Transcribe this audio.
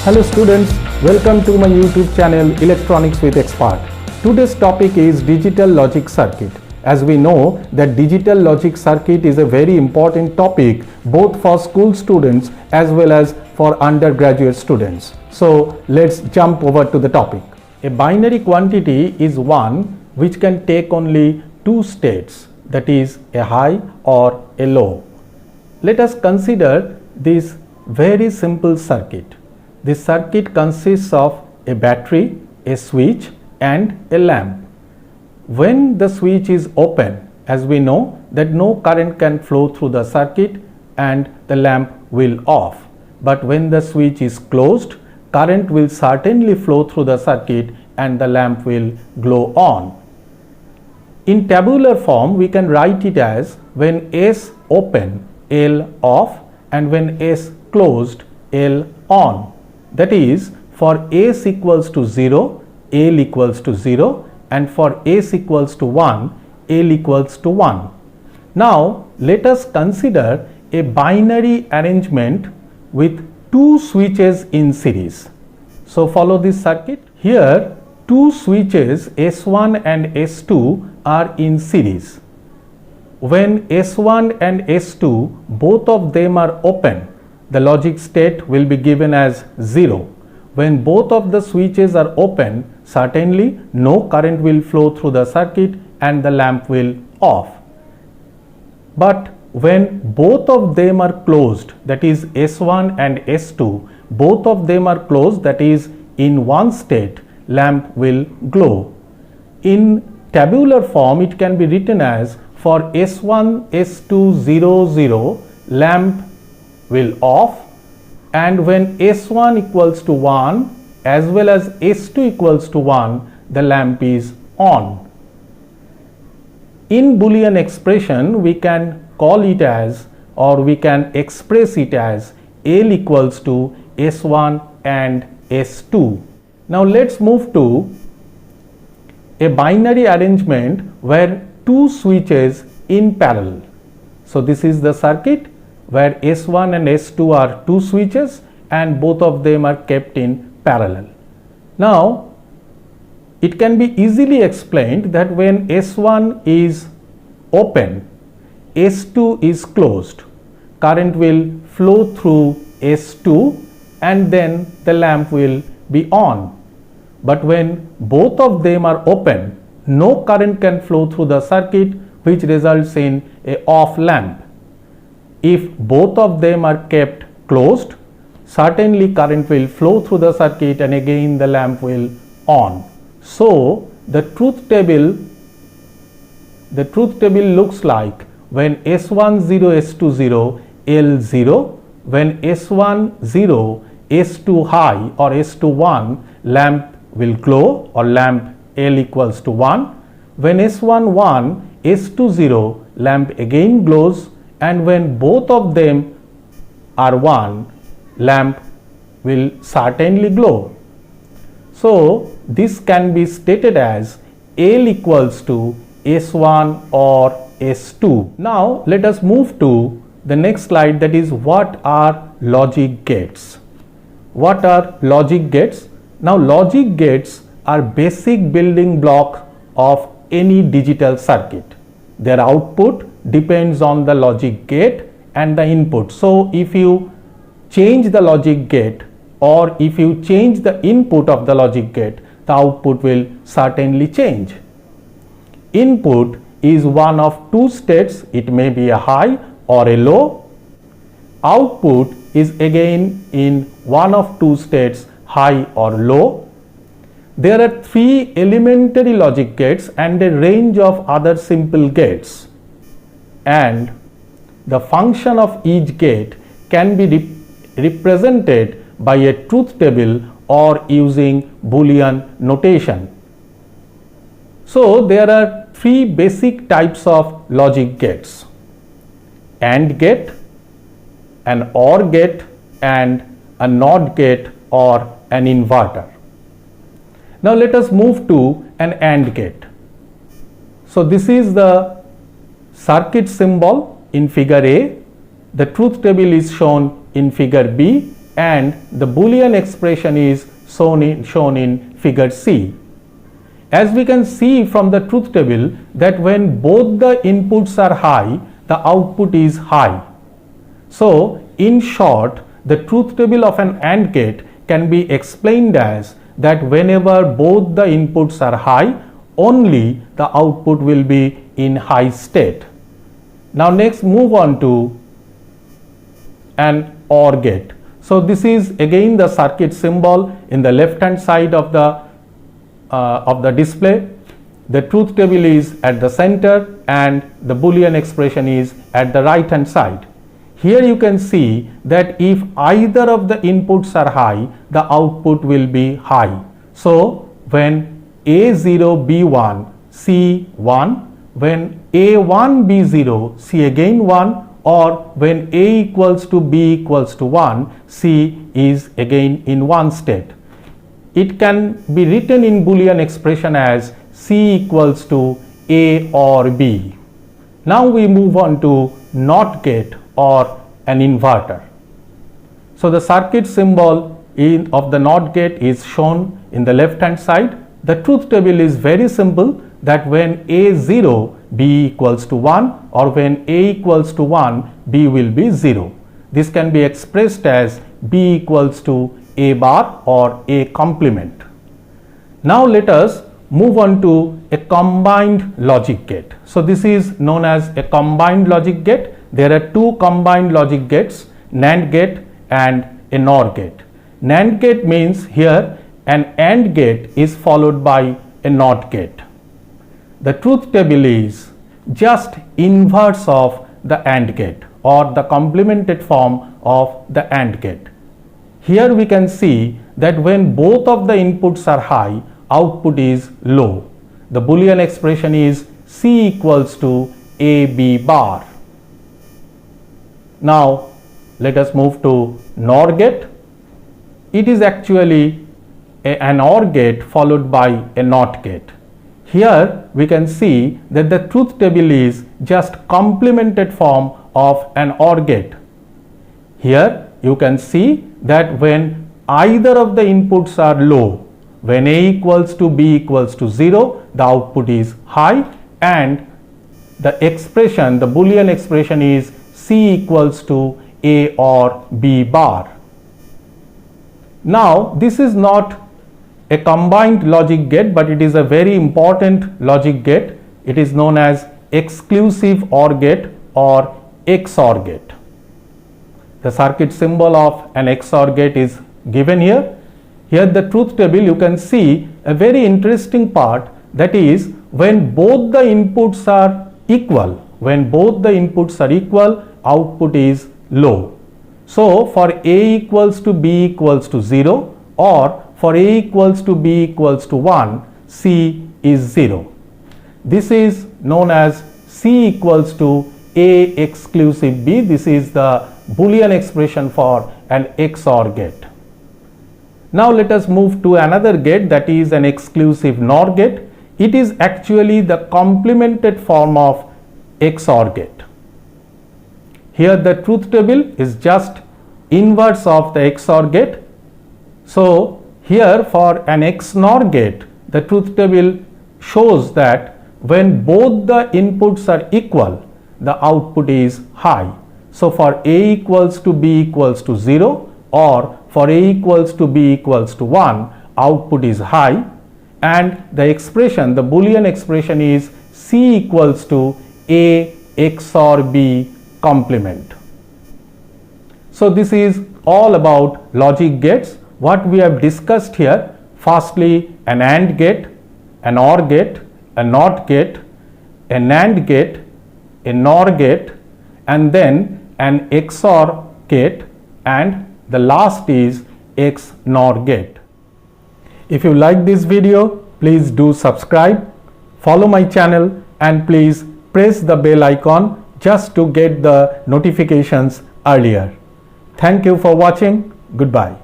Hello students, welcome to my YouTube channel Electronics with Expert. Today's topic is digital logic circuit. As we know that digital logic circuit is a very important topic both for school students as well as for undergraduate students. So let's jump over to the topic. A binary quantity is one which can take only two states, that is a high or a low. Let us consider this very simple circuit. This circuit consists of a battery, a switch and a lamp. When the switch is open, as we know that no current can flow through the circuit and the lamp will off. But when the switch is closed, current will certainly flow through the circuit and the lamp will glow on. In tabular form, we can write it as when S open, L off, and when S closed, L on. That is, for S equals to 0, L equals to 0, and for S equals to 1, L equals to 1. Now, let us consider a binary arrangement with two switches in series. So, follow this circuit. Here, two switches S1 and S2 are in series. When S1 and S2, both of them are open, the logic state will be given as 0. When both of the switches are open, certainly no current will flow through the circuit and the lamp will off. But when both of them are closed, that is S1 and S2, both of them are closed, that is in one state, lamp will glow. In tabular form, it can be written as for S1, S2, 0, 0, lamp will off, and when S1 equals to 1 as well as S2 equals to 1, the lamp is on. In Boolean expression, we can call it as, or we can express it as L equals to S1 and S2. Now let's move to a binary arrangement where two switches in parallel. So this is the circuit where S1 and S2 are two switches and both of them are kept in parallel. Now, it can be easily explained that when S1 is open, S2 is closed, current will flow through S2 and then the lamp will be on. But when both of them are open, no current can flow through the circuit, which results in a off lamp. If both of them are kept closed, certainly current will flow through the circuit and again the lamp will on. So the truth table looks like when S1 0, S2 0, L 0, when S1 0, S2 high or S2 1, lamp will glow or lamp L equals to 1. When S1 1, S2 0, lamp again glows, and when both of them are 1, lamp will certainly glow. So this can be stated as L equals to S1 or S2. Now let us move to the next slide, that is what are logic gates. What are logic gates? Now logic gates are basic building block of any digital circuit. Their output depends on the logic gate and the input. So if you change the logic gate or if you change the input of the logic gate, the output will certainly change. Input is one of two states, it may be a high or a low. Output is again in one of two states, high or low. There are three elementary logic gates and a range of other simple gates, and the function of each gate can be represented by a truth table or using Boolean notation. So there are three basic types of logic gates: AND gate, an OR gate, and a NOT gate or an inverter. Now let us move to an AND gate. So this is the circuit symbol in figure A. The truth table is shown in figure B, and the Boolean expression is shown in figure C. As we can see from the truth table that when both the inputs are high, the output is high. So in short, the truth table of an AND gate can be explained as that whenever both the inputs are high, only the output will be in high state. Now next move on to an OR gate. So this is again the circuit symbol in the left hand side of the display. The truth table is at the center and the Boolean expression is at the right hand side. Here you can see that if either of the inputs are high, the output will be high. So when A0 B1 C 1, when A1 B0 C again 1, or when A equals to B equals to 1, C is again in one state. It can be written in Boolean expression as C equals to A or B. Now we move on to NOT gate or an inverter. So the circuit symbol of the NOT gate is shown in the left hand side. The truth table is very simple, that when A0 B equals to 1 or when A equals to 1 B will be 0. This can be expressed as B equals to A bar or A complement. Now let us move on to a combined logic gate. So this is known as a combined logic gate. There are two combined logic gates, NAND gate and a NOR gate. NAND gate means here an AND gate is followed by a NOT gate. The truth table is just inverse of the AND gate or the complemented form of the AND gate. Here we can see that when both of the inputs are high, output is low. The Boolean expression is C equals to AB bar. Now let us move to NOR gate. It is actually an OR gate followed by a NOT gate. Here we can see that the truth table is just complemented form of an OR gate. Here you can see that when either of the inputs are low, when A equals to B equals to 0, the output is high, and the expression, the Boolean expression is C equals to A or B bar. Now this is not a combined logic gate, but it is a very important logic gate. It is known as exclusive OR gate or XOR gate. The circuit symbol of an XOR gate is given here. Here the truth table you can see a very interesting part, that is when both the inputs are equal, output is low. So for A equals to B equals to 0 or for A equals to B equals to 1, C is 0. This is known as C equals to A exclusive B. This is the Boolean expression for an XOR gate. Now let us move to another gate, that is an exclusive NOR gate. It is actually the complemented form of XOR gate. Here the truth table is just inverse of the XOR gate. So here for an XNOR gate, the truth table shows that when both the inputs are equal, the output is high. So for A equals to B equals to 0 or for A equals to B equals to 1, output is high, and the expression, the Boolean expression is C equals to A XOR B complement. So this is all about logic gates. What we have discussed here, firstly an AND gate, an OR gate, a NOT gate, a NAND gate, a NOR gate, and then an XOR gate, and the last is XNOR gate. If you like this video, please do subscribe, follow my channel, and please press the bell icon just to get the notifications earlier. Thank you for watching. Goodbye.